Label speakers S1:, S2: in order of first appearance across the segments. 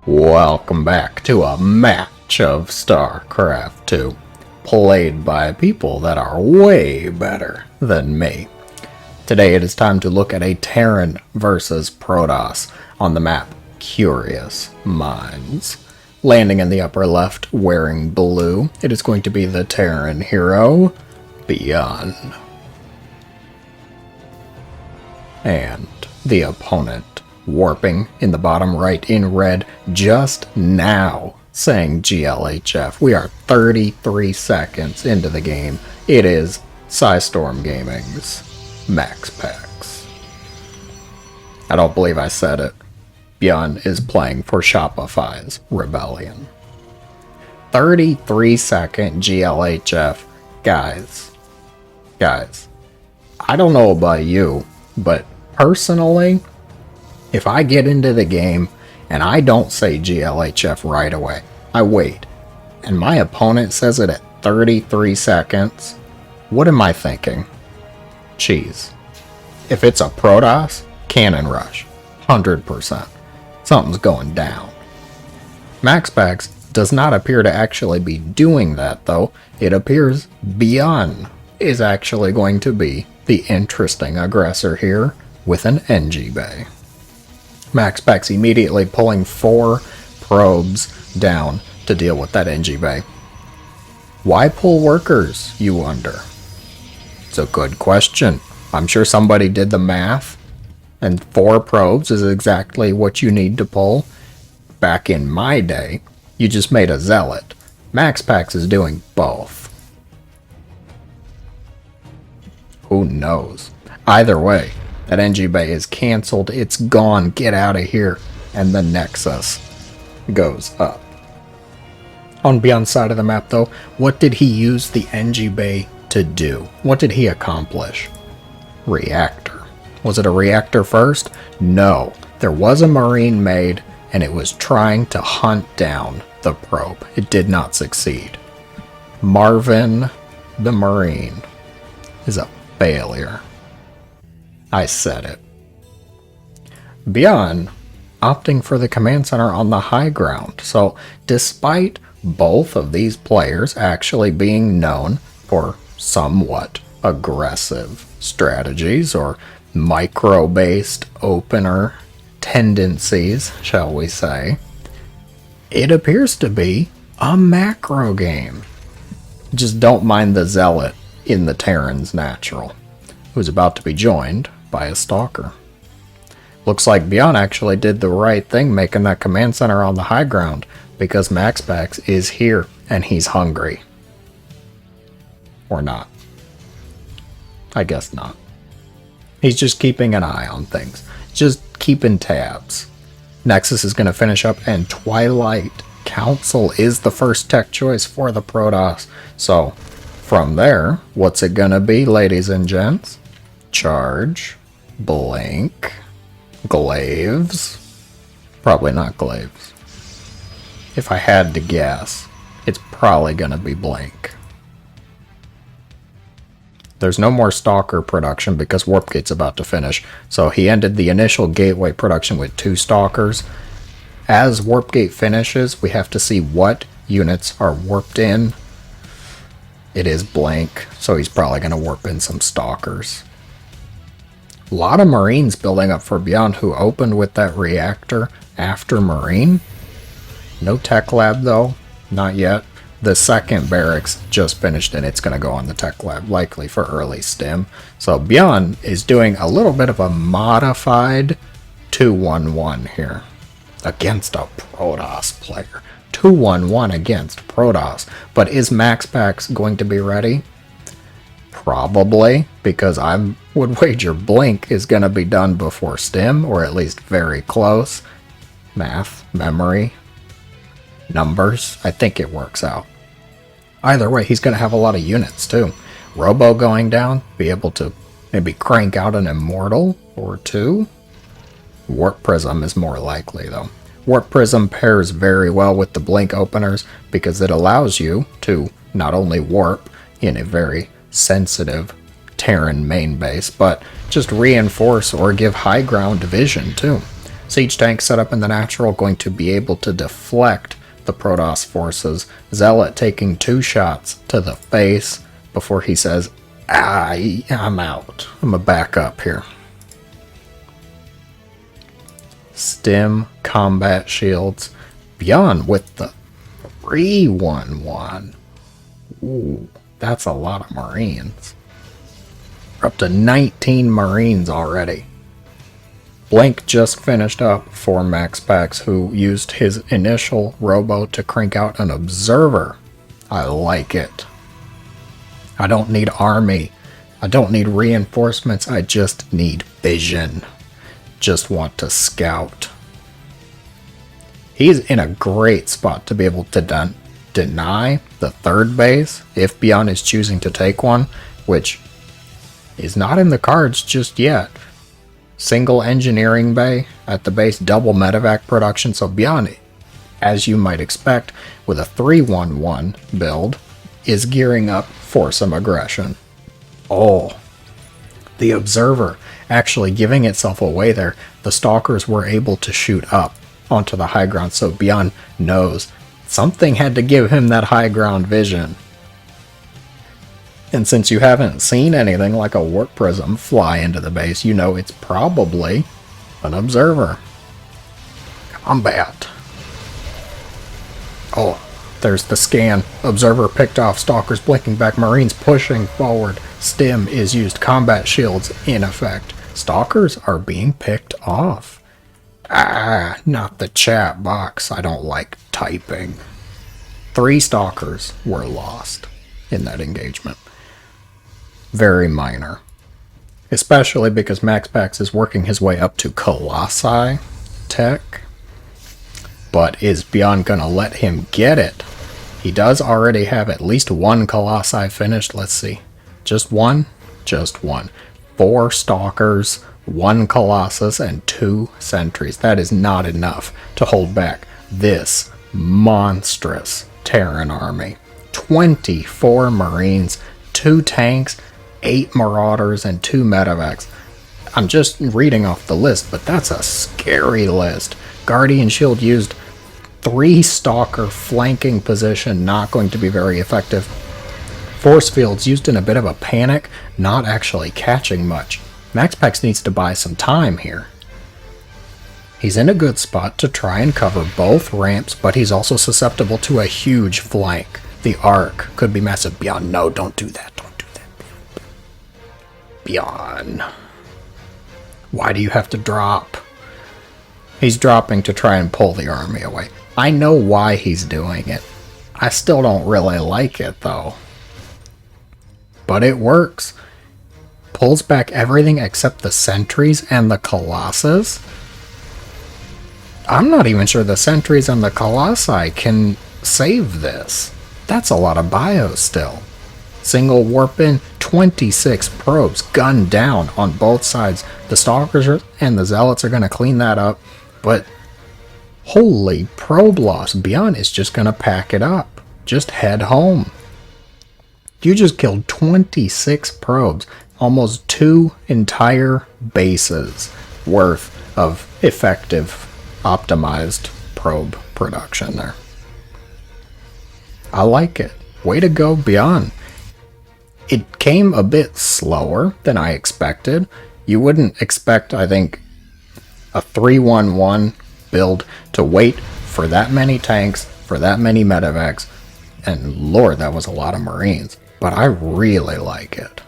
S1: Welcome back to a match of Starcraft 2, played by people that are way better than me. Today it is time to look at a Terran versus Protoss on the map Curious Minds. Landing in the upper left, wearing blue, it is going to be the Terran hero, ByuN. And the opponent, warping in the bottom right in red, just now saying GLHF. We are 33 seconds into the game. It is Storm Gaming's MaxPax. I don't believe I said it. ByuN is playing for Shopify's Rebellion. 33 second GLHF. Guys, I don't know about you, but personally, if I get into the game and I don't say GLHF right away, I wait, and my opponent says it at 33 seconds, what am I thinking? Cheese. If it's a Protoss, cannon rush. 100%. Something's going down. MaxPax does not appear to actually be doing that, though. It appears ByuN is actually going to be the interesting aggressor here with an NG Bay. MaxPax immediately pulling 4 probes down to deal with that NG Bay. Why pull workers, you wonder? It's a good question. I'm sure somebody did the math, and 4 probes is exactly what you need to pull. Back in my day, you just made a zealot. MaxPax is doing both. Who knows? Either way, that NG Bay is cancelled. It's gone. Get out of here. And the Nexus goes up. On ByuN's side of the map, though, what did he use the NG Bay to do? What did he accomplish? Reactor. Was it a reactor first? No. There was a Marine made, and it was trying to hunt down the probe. It did not succeed. Marvin the Marine is a failure. I said it. ByuN opting for the command center on the high ground. So despite both of these players actually being known for somewhat aggressive strategies or micro-based opener tendencies, shall we say, it appears to be a macro game. Just don't mind the zealot in the Terran's natural, who's about to be joined by a stalker. Looks like ByuN actually did the right thing making that command center on the high ground, because MaxPax is here and he's hungry. Or not. I guess not. He's just keeping an eye on things. Just keeping tabs. Nexus is going to finish up, and Twilight Council is the first tech choice for the Protoss. So, from there, what's it going to be, ladies and gents? Charge, blink, glaives. Probably not glaives. If I had to guess, it's probably going to be blink. There's no more Stalker production because Warp Gate's about to finish, so he ended the initial Gateway production with 2 Stalkers. As Warp Gate finishes, we have to see what units are warped in. It is blank, so he's probably going to warp in some Stalkers. A lot of Marines building up for ByuN, who opened with that reactor after Marine. No tech lab though, not yet. The second barracks just finished and it's going to go on the tech lab, likely for early stim. So ByuN is doing a little bit of a modified 2-1-1 here against a Protoss player. 2-1-1 against Protoss. But is MaxPax going to be ready? Probably, because I would wager blink is going to be done before stim, or at least very close. Math, memory, numbers, I think it works out. Either way, he's going to have a lot of units too. Robo going down, be able to maybe crank out an Immortal or 2. Warp Prism is more likely though. Warp Prism pairs very well with the blink openers because it allows you to not only warp in a very sensitive Terran main base, but just reinforce or give high ground vision too. Siege tank set up in the natural, going to be able to deflect the Protoss forces. Zealot taking 2 shots to the face before he says, I'm out. I'm gonna back up here. Stim combat shields. ByuN with the 3-1-1. Ooh, that's a lot of Marines. We're up to 19 Marines already. Blink just finished up for MaxPax, who used his initial robo to crank out an observer. I like it. I don't need army. I don't need reinforcements. I just need vision. Just want to scout. He's in a great spot to be able to deny the 3rd base if ByuN is choosing to take one, which is not in the cards just yet. Single engineering bay at the base, double medevac production, so ByuN, as you might expect, with a 3-1-1 build, is gearing up for some aggression. Oh, the observer actually giving itself away there. The stalkers were able to shoot up onto the high ground, so ByuN knows something had to give him that high ground vision. And since you haven't seen anything like a warp prism fly into the base, you know it's probably an observer. Combat. Oh, there's the scan. Observer picked off, stalkers blinking back, Marines pushing forward. Stim is used, combat shields in effect. Stalkers are being picked off. Not the chat box. I don't like typing. 3 stalkers were lost in that engagement. Very minor. Especially because MaxPax is working his way up to Colossi tech. But is ByuN gonna let him get it? He does already have at least 1 Colossi finished. Let's see. Just one? Just one. 4 stalkers, 1 Colossus, and 2 sentries. That is not enough to hold back this monstrous Terran army. 24 Marines, 2 tanks, 8 Marauders, and 2 medevacs. I'm just reading off the list, but that's a scary list. Guardian Shield used, 3 Stalker flanking position, not going to be very effective. Force fields used in a bit of a panic, not actually catching much. MaxPax needs to buy some time here. He's in a good spot to try and cover both ramps, but he's also susceptible to a huge flank. The arc could be massive. ByuN, no, don't do that. Don't do that. ByuN. Why do you have to drop? He's dropping to try and pull the army away. I know why he's doing it. I still don't really like it, though. But it works. Pulls back everything except the sentries and the Colossus. I'm not even sure the sentries and the Colossi can save this. That's a lot of bios still. Single warp in, 26 probes gunned down on both sides. The stalkers and the zealots are going to clean that up. But holy probe loss. ByuN is just going to pack it up. Just head home. You just killed 26 probes. Almost 2 entire bases worth of effective, optimized probe production there. I like it. Way to go, ByuN. It came a bit slower than I expected. You wouldn't expect, I think, a 3-1-1 build to wait for that many tanks, for that many medevacs, and Lord, that was a lot of Marines. But I really like it.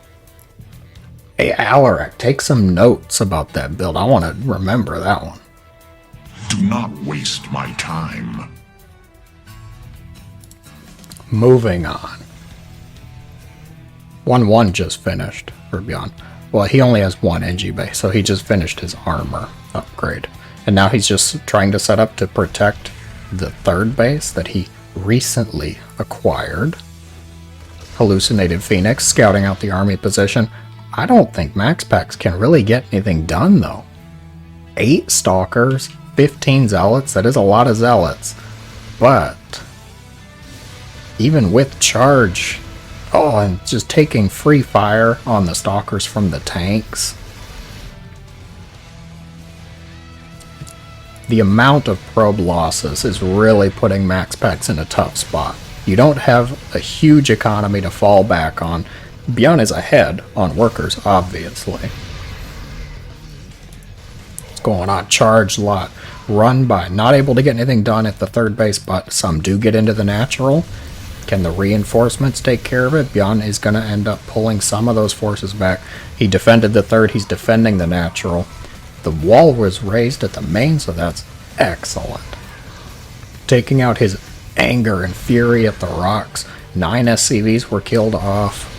S1: Hey, Alarak, take some notes about that build. I want to remember that one.
S2: Do not waste my time.
S1: Moving on. 1-1 just finished for ByuN. Well, he only has 1 NG base, so he just finished his armor upgrade. And now he's just trying to set up to protect the 3rd base that he recently acquired. Hallucinated Phoenix, scouting out the army position. I don't think MaxPax can really get anything done, though. 8 Stalkers, 15 Zealots, that is a lot of Zealots. But even with charge, and just taking free fire on the Stalkers from the tanks. The amount of probe losses is really putting MaxPax in a tough spot. You don't have a huge economy to fall back on. ByuN is ahead on workers, obviously. What's going on? Charge lot. Run by. Not able to get anything done at the third base, but some do get into the natural. Can the reinforcements take care of it? ByuN is going to end up pulling some of those forces back. He defended the third. He's defending the natural. The wall was raised at the main, so that's excellent. Taking out his anger and fury at the rocks. 9 SCVs were killed off.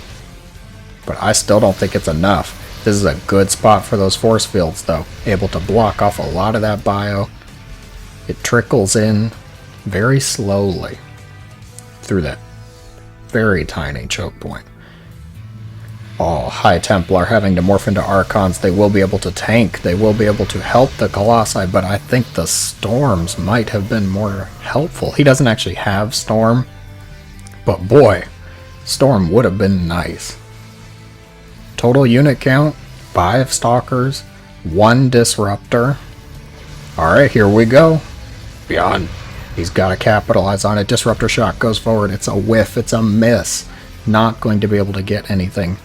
S1: But I still don't think it's enough. This is a good spot for those force fields, though. Able to block off a lot of that bio. It trickles in very slowly through that very tiny choke point. Oh, High Templar having to morph into Archons. They will be able to tank. They will be able to help the Colossi, but I think the Storms might have been more helpful. He doesn't actually have Storm, but boy, Storm would have been nice. Total unit count, 5 Stalkers, 1 Disruptor. Alright, here we go. ByuN. He's got to capitalize on it. Disruptor shot goes forward. It's a whiff. It's a miss. Not going to be able to get anything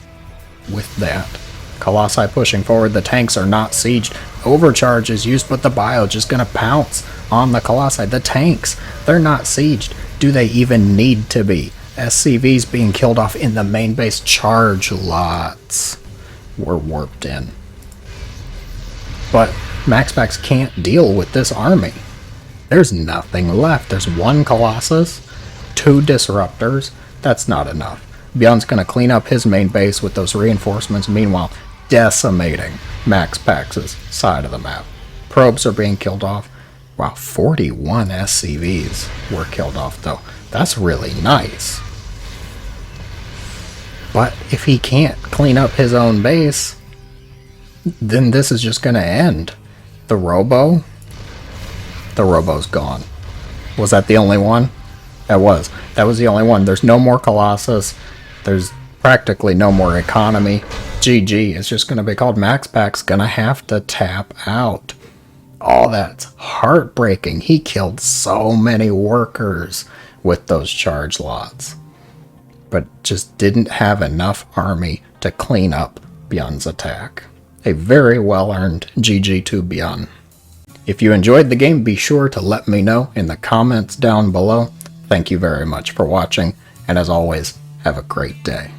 S1: with that. Colossi pushing forward. The tanks are not sieged. Overcharge is used, but the bio just going to pounce on the Colossi. The tanks, they're not sieged. Do they even need to be? SCVs being killed off in the main base. Charge lots were warped in. But MaxPax can't deal with this army. There's nothing left. There's 1 Colossus, 2 Disruptors. That's not enough. ByuN's going to clean up his main base with those reinforcements, meanwhile decimating MaxPax's side of the map. Probes are being killed off. Wow, 41 SCVs were killed off, though. That's really nice. But if he can't clean up his own base, then this is just going to end. The Robo's gone. Was that the only one? That was the only one. There's no more Colossus. There's practically no more economy. GG is just going to be called. MaxPax going to have to tap out. Oh, that's heartbreaking. He killed so many workers with those charge lots, but just didn't have enough army to clean up ByuN's attack. A very well-earned GG to ByuN. If you enjoyed the game, be sure to let me know in the comments down below. Thank you very much for watching, and as always, have a great day.